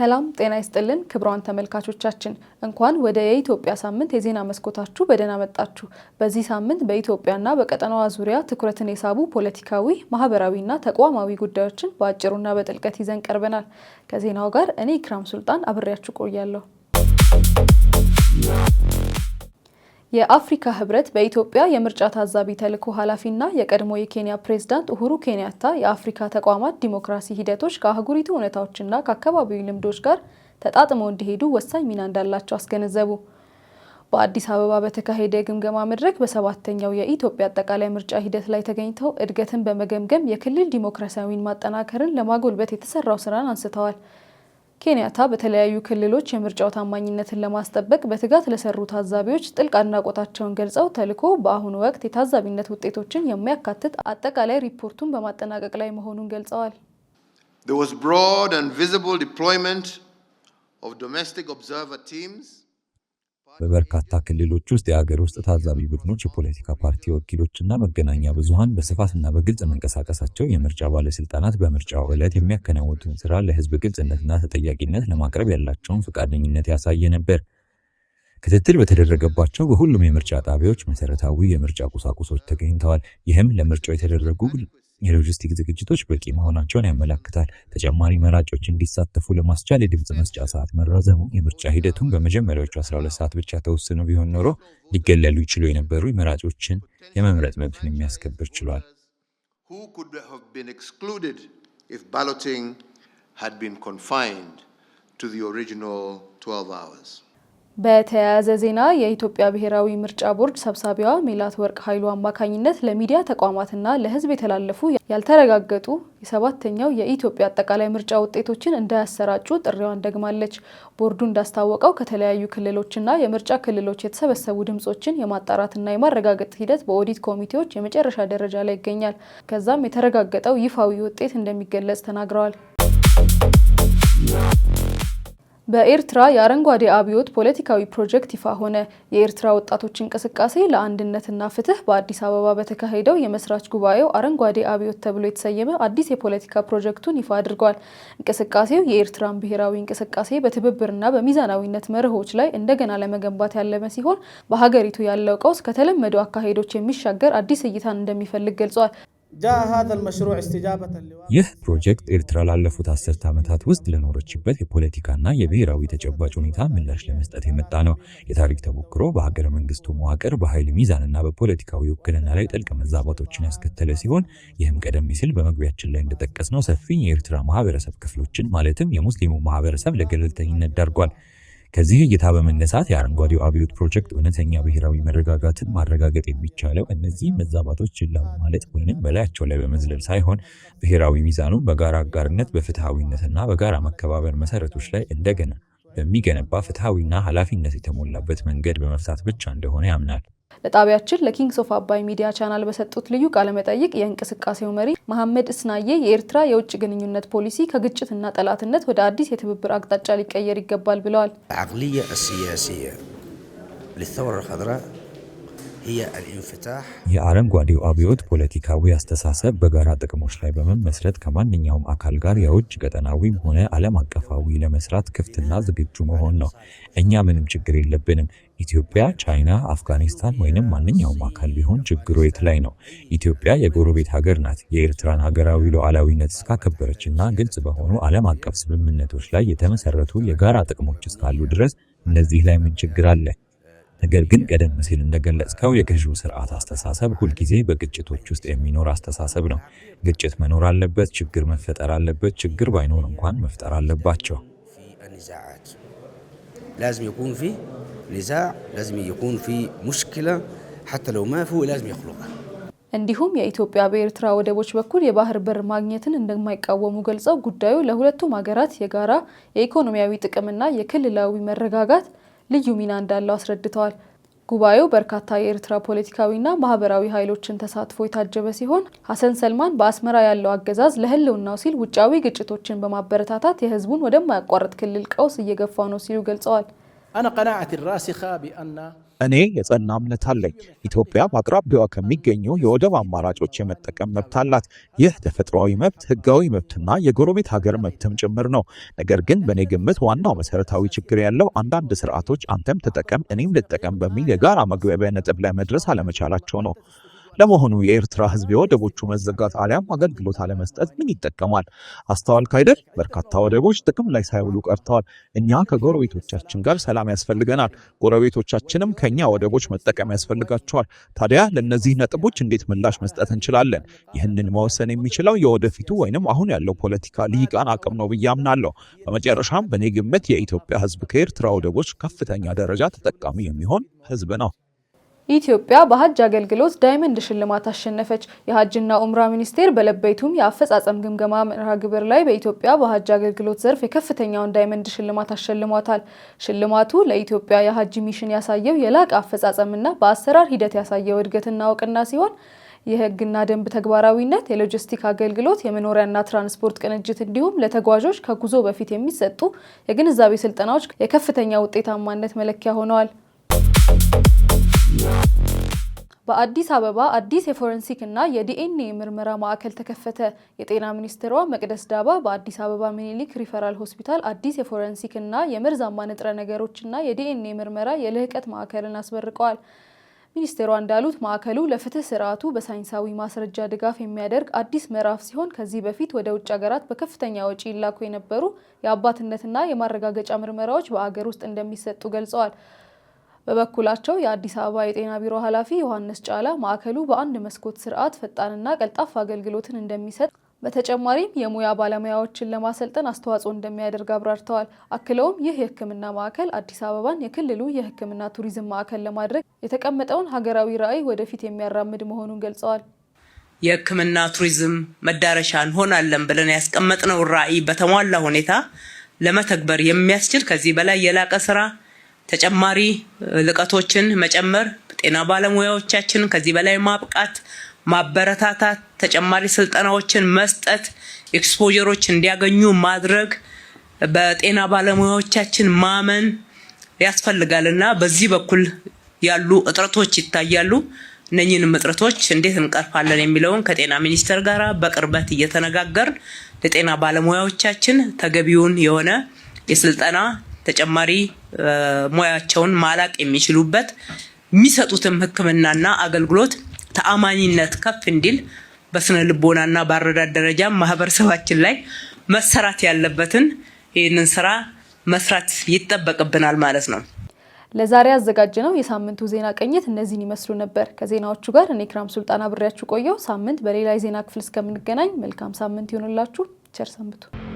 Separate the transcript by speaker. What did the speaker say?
Speaker 1: ሰላም ጤና ይስጥልን ክብሯን ተመልካቾቻችን እንኳን ወደ የኢትዮጵያ ሳምንት የዜና መስኮታችሁ በደህና መጣችሁ። በዚህ ሳምንት በኢትዮጵያና በቀጠናዋ ዙሪያ ትኩረትን የሳቡ ፖለቲካዊ፣ ማህበራዊና ተቋማዊ ጉዳዮችን በአጭሩና በጥልቀት ይዘን ቀርበናል። ከዜናው ጋር እኔ ኢክራም ሱልጣን አብሬያችሁ ቆያለሁ። የአፍሪካ ህብረት በኢትዮጵያ የምርጫ ታዛቢ ተልዕኮ ኃላፊና የቀድሞ የኬንያ ፕሬዝዳንት ኡሁሩ ኬንያታ የአፍሪካ ተቋማት ዲሞክራሲ ሂደቶች ከአህጉሪቱ እውነታዎችና ከአካባቢው ልምዶች ጋር ተጣጥመው እንዲሄዱ ወሳኝ ሚና እንዳላቸው አስገነዘቡ። በአዲስ አበባ በተካሄደ የግምገማ መድረክ በሰባተኛው የኢትዮጵያ አጠቃላይ ምርጫ ሂደት ላይ ተገኝተው እድገትን በመገምገም የክልል ዲሞክራሲያዊን ማጠናከርን ለማጎልበት የተሰራው ስራን አንስተዋል። ኬንያታ በተለያዩ ክልሎች የምርጫው ታማኝነትን ለማስጠበቅ በትጋት ለሰሩ ታዛቢዎች ጥልቅ አድናቆታቸውን ገልጸው ተልዕኮ በአሁኑ ወቅት የታዛቢነት ውጤቶችን የሚያካትት አጠቃላይ ሪፖርቱን በማጠናቀቅ ላይ መሆኑን ገልጸዋል።
Speaker 2: There was broad and visible deployment of domestic observer teams.
Speaker 3: በበርካታ ክልሎች ውስጥ የሀገር ውስጥ ታዛቢ ቡድኖች፣ የፖለቲካ ፓርቲ ወኪሎችና መገናኛ ብዙሃን በስፋትና በግልጽ መንቀሳቀሳቸው የምርጫ ባለስልጣናት በምርጫው ዕለት የሚያከናውኑትን ስራ ለህዝብ ግልጽነትና ተጠያቂነት ለማቅረብ ያላቸውን ፈቃደኝነት ያሳየ ነበር። ክትትል በተደረገባቸው በሁሉም የምርጫ ጣቢያዎች መሰረታዊ የምርጫ ቁሳቁሶች ተገኝተዋል። ይህም ለምርጫው የተደረጉ የሎጂስቲክ ዝግጅቶች በቂ መሆናቸውን ያመለክታል። ተጨማሪ መራጮች እንዲሳተፉ ለማስቻል የድምጽ መስጫ ሰዓት መራዘሙ የምርጫ ሂደቱን በመጀመሪያዎቹ 12 ሰዓት ብቻ ተወስኖ ቢሆን ኖሮ ሊገለሉ ይችሉ የነበሩ መራጮችን የመምረጥ መብትን የሚያስከብር ችሏል።
Speaker 2: Who could have been excluded if balloting had been confined to the original 12 hours?
Speaker 1: በተያያዘ ዜና የኢትዮጵያ ብሔራዊ ምርጫ ቦርድ ሰብሳቢዋ ሜላት ወርቅ ኃይሉ አማካኝነት ለሚዲያ ተቋማትና ለህዝብ የተላለፉ ያልተረጋገጡ የሰባተኛው የኢትዮጵያ አጠቃላይ ምርጫ ውጤቶችን እንዳያሰራጩ ጥሪዋን ደግማለች። ቦርዱ እንዳስታወቀው ከተለያዩ ክልሎችና የምርጫ ክልሎች የተሰበሰቡ ድምጾችን የማጣራትና የማረጋገጥ ሂደት በኦዲት ኮሚቴዎች የመጨረሻ ደረጃ ላይ ይገኛል። ከዛም የተረጋገጠው ይፋዊ ውጤት እንደሚገለጽ ተናግረዋል። በኤርትራ የአረንጓዴ አብዮት ፖለቲካዊ ፕሮጀክት ይፋ ሆነ። የኤርትራ ወጣቶች እንቅስቃሴ ለአንድነትና ፍትህ በአዲስ አበባ በተካሄደው የመስራች ጉባኤው አረንጓዴ አብዮት ተብሎ የተሰየመ አዲስ የፖለቲካ ፕሮጀክቱን ይፋ አድርጓል። እንቅስቃሴው የኤርትራን ብሔራዊ እንቅስቃሴ በትብብርና በሚዛናዊነት መርሆች ላይ እንደገና ለመገንባት ያለመ ሲሆን በሀገሪቱ ያለው ቀውስ ከተለመደው አካሄዶች የሚሻገር አዲስ እይታን እንደሚፈልግ ገልጿል።
Speaker 3: ይህ ፕሮጀክት ኤርትራ ላለፉት 10 ዓመታት ውስጥ ለኖረችበት የፖለቲካና የብሔራዊ ተጨባጭ ሁኔታ ምላሽ ለመስጠት የመጣ ነው። የታሪክ ተሞክሮ በሀገረ መንግስቱ መዋቅር፣ በኃይል ሚዛንና በፖለቲካዊ ውክልና ላይ ጥልቅ መዛባቶችን ያስከተለ ሲሆን ይህም ቀደም ሲል በመግቢያችን ላይ እንደጠቀስነው ሰፊ የኤርትራ ማህበረሰብ ክፍሎችን ማለትም የሙስሊሙ ማህበረሰብ ለገለልተኝነት ዳርጓል። ከዚህ እይታ በመነሳት የአረንጓዴው አብዮት ፕሮጀክት እውነተኛ ብሔራዊ መረጋጋትን ማረጋገጥ የሚቻለው እነዚህ መዛባቶች ችላ ማለት ወይንም በላያቸው ላይ በመዝለል ሳይሆን ብሔራዊ ሚዛኑ በጋራ አጋርነት፣ በፍትሃዊነትና በጋራ መከባበር መሰረቶች ላይ እንደገና በሚገነባ ፍትሃዊና ኃላፊነት የተሞላበት መንገድ በመፍታት ብቻ እንደሆነ ያምናል።
Speaker 1: ለጣቢያችን ለኪንግስ ኦፍ አባይ ሚዲያ ቻናል በሰጡት ልዩ ቃለ መጠይቅ የእንቅስቃሴው መሪ መሐመድ እስናዬ የኤርትራ የውጭ ግንኙነት ፖሊሲ ከግጭትና ጠላትነት ወደ አዲስ የትብብር አቅጣጫ ሊቀየር ይገባል ብለዋል።
Speaker 4: العقلية السياسية للثورة الخضراء هي الانفتاح
Speaker 3: የአረንጓዴው አብዮት ፖለቲካዊ አስተሳሰብ በጋራ ጥቅሞች ላይ በመመስረት ከማንኛውም አካል ጋር የውጭ ቀጠናዊም ሆነ ዓለም አቀፋዊ ለመስራት ክፍትና ዝግጁ መሆን ነው። እኛ ምንም ችግር የለብንም። ኢትዮጵያ፣ ቻይና፣ አፍጋኒስታን ወይንም ማንኛውም አካል ቢሆን ችግሩ የት ላይ ነው? ኢትዮጵያ የጎረቤት ሀገር ናት። የኤርትራን ሀገራዊ ሉዓላዊነት እስካከበረችና ግልጽ በሆኑ ዓለም አቀፍ ስምምነቶች ላይ የተመሰረቱ የጋራ ጥቅሞች እስካሉ ድረስ እነዚህ ላይ ምን ችግር አለ? ነገር ግን ቀደም ሲል እንደገለጽከው የገዢው ስርዓት አስተሳሰብ ሁልጊዜ በግጭቶች ውስጥ የሚኖር አስተሳሰብ ነው። ግጭት መኖር አለበት፣ ችግር መፈጠር አለበት፣ ችግር ባይኖር እንኳን መፍጠር አለባቸው።
Speaker 4: لازم يكون في نزاع، لازم يكون في مشكلة، حتى لو ما فيه لازم يخلقها።
Speaker 1: እንዲሁም የኢትዮጵያ በኤርትራ ወደቦች በኩል የባህር በር ማግኘትን እንደማይቃወሙ ገልጸው ጉዳዩ ለሁለቱም ሀገራት የጋራ የኢኮኖሚያዊ ጥቅምና የክልላዊ መረጋጋት ልዩ ሚና እንዳለው አስረድተዋል። ጉባኤው በርካታ የኤርትራ ፖለቲካዊና ማህበራዊ ኃይሎችን ተሳትፎ የታጀበ ሲሆን ሐሰን ሰልማን በአስመራ ያለው አገዛዝ ለህልውናው ሲል ውጫዊ ግጭቶችን በማበረታታት የህዝቡን ወደማያቋርጥ ክልል ቀውስ እየገፋ ነው ሲሉ ገልጸዋል።
Speaker 5: أنا قناعتي الراسخة بأن እኔ የጸና እምነት አለኝ። ኢትዮጵያ በአቅራቢያዋ ከሚገኙ የወደብ አማራጮች የመጠቀም መብት አላት። ይህ ተፈጥሯዊ መብት፣ ህጋዊ መብትና የጎረቤት ሀገር መብትም ጭምር ነው። ነገር ግን በእኔ ግምት ዋናው መሰረታዊ ችግር ያለው አንዳንድ ስርዓቶች አንተም ተጠቀም እኔም ልጠቀም በሚል የጋራ መግባቢያ ነጥብ ላይ መድረስ አለመቻላቸው ነው። ለመሆኑ የኤርትራ ህዝብ የወደቦቹ መዘጋት አሊያም አገልግሎት አለመስጠት ምን ይጠቀማል? አስተዋልክ አይደል? በርካታ ወደቦች ጥቅም ላይ ሳይውሉ ቀርተዋል። እኛ ከጎረቤቶቻችን ጋር ሰላም ያስፈልገናል፣ ጎረቤቶቻችንም ከኛ ወደቦች መጠቀም ያስፈልጋቸዋል። ታዲያ ለነዚህ ነጥቦች እንዴት ምላሽ መስጠት እንችላለን? ይህንን መወሰን የሚችለው የወደፊቱ ወይንም አሁን ያለው ፖለቲካ ልሂቃን አቅም ነው ብዬ አምናለሁ። በመጨረሻም በእኔ ግምት የኢትዮጵያ ህዝብ ከኤርትራ ወደቦች ከፍተኛ ደረጃ ተጠቃሚ የሚሆን ህዝብ ነው።
Speaker 1: ኢትዮጵያ በሀጅ አገልግሎት ዳይመንድ ሽልማት አሸነፈች። የሀጅና ኡምራ ሚኒስቴር በለበይቱም የአፈጻጸም ግምገማ መርሃ ግብር ላይ በኢትዮጵያ በሀጅ አገልግሎት ዘርፍ የከፍተኛውን ዳይመንድ ሽልማት አሸልሟታል። ሽልማቱ ለኢትዮጵያ የሀጅ ሚሽን ያሳየው የላቀ አፈጻጸምና በአሰራር ሂደት ያሳየው እድገትና እውቅና ሲሆን የህግና ደንብ ተግባራዊነት፣ የሎጂስቲክ አገልግሎት፣ የመኖሪያና ትራንስፖርት ቅንጅት እንዲሁም ለተጓዦች ከጉዞ በፊት የሚሰጡ የግንዛቤ ስልጠናዎች የከፍተኛ ውጤታማነት መለኪያ ሆነዋል። በአዲስ አበባ አዲስ የፎረንሲክ እና የዲኤንኤ ምርመራ ማዕከል ተከፈተ። የጤና ሚኒስትሯ መቅደስ ዳባ በአዲስ አበባ ሚኒሊክ ሪፈራል ሆስፒታል አዲስ የፎረንሲክ እና የመርዛማ ንጥረ ነገሮችና የዲኤንኤ ምርመራ የልህቀት ማዕከልን አስመርቀዋል። ሚኒስትሯ እንዳሉት ማዕከሉ ለፍትህ ስርዓቱ በሳይንሳዊ ማስረጃ ድጋፍ የሚያደርግ አዲስ ምዕራፍ ሲሆን ከዚህ በፊት ወደ ውጭ ሀገራት በከፍተኛ ወጪ ይላኩ የነበሩ የአባትነትና የማረጋገጫ ምርመራዎች በአገር ውስጥ እንደሚሰጡ ገልጸዋል። በበኩላቸው የአዲስ አበባ የጤና ቢሮ ኃላፊ ዮሐንስ ጫላ ማዕከሉ በአንድ መስኮት ስርዓት ፈጣንና ቀልጣፋ አገልግሎትን እንደሚሰጥ በተጨማሪም የሙያ ባለሙያዎችን ለማሰልጠን አስተዋጽኦ እንደሚያደርግ አብራርተዋል። አክለውም ይህ የሕክምና ማዕከል አዲስ አበባን የክልሉ የሕክምና ቱሪዝም ማዕከል ለማድረግ የተቀመጠውን ሀገራዊ ራዕይ ወደፊት የሚያራምድ መሆኑን ገልጸዋል።
Speaker 6: የሕክምና ቱሪዝም መዳረሻ እንሆናለን ብለን ያስቀመጥነው ራዕይ በተሟላ ሁኔታ ለመተግበር የሚያስችል ከዚህ በላይ የላቀ ስራ ተጨማሪ ልቀቶችን መጨመር፣ ጤና ባለሙያዎቻችን ከዚህ በላይ ማብቃት፣ ማበረታታት፣ ተጨማሪ ስልጠናዎችን መስጠት፣ ኤክስፖዠሮች እንዲያገኙ ማድረግ፣ በጤና ባለሙያዎቻችን ማመን ያስፈልጋልና በዚህ በኩል ያሉ እጥረቶች ይታያሉ። እነኚህንም እጥረቶች እንዴት እንቀርፋለን የሚለውን ከጤና ሚኒስቴር ጋር በቅርበት እየተነጋገርን ለጤና ባለሙያዎቻችን ተገቢውን የሆነ የስልጠና ተጨማሪ ሙያቸውን ማላቅ የሚችሉበት የሚሰጡትም ሕክምናና አገልግሎት ተአማኒነት ከፍ እንዲል በስነ ልቦናና በአረዳድ ደረጃ ማህበረሰባችን ላይ መሰራት ያለበትን ይህንን ስራ መስራት ይጠበቅብናል ማለት ነው።
Speaker 1: ለዛሬ ያዘጋጀነው የሳምንቱ ዜና ቅኝት እነዚህን ይመስሉ ነበር። ከዜናዎቹ ጋር እኔ ክራም ሱልጣን አብሬያችሁ ቆየው። ሳምንት በሌላ የዜና ክፍል እስከምንገናኝ መልካም ሳምንት ይሁንላችሁ። ቸር ሰንብቱ።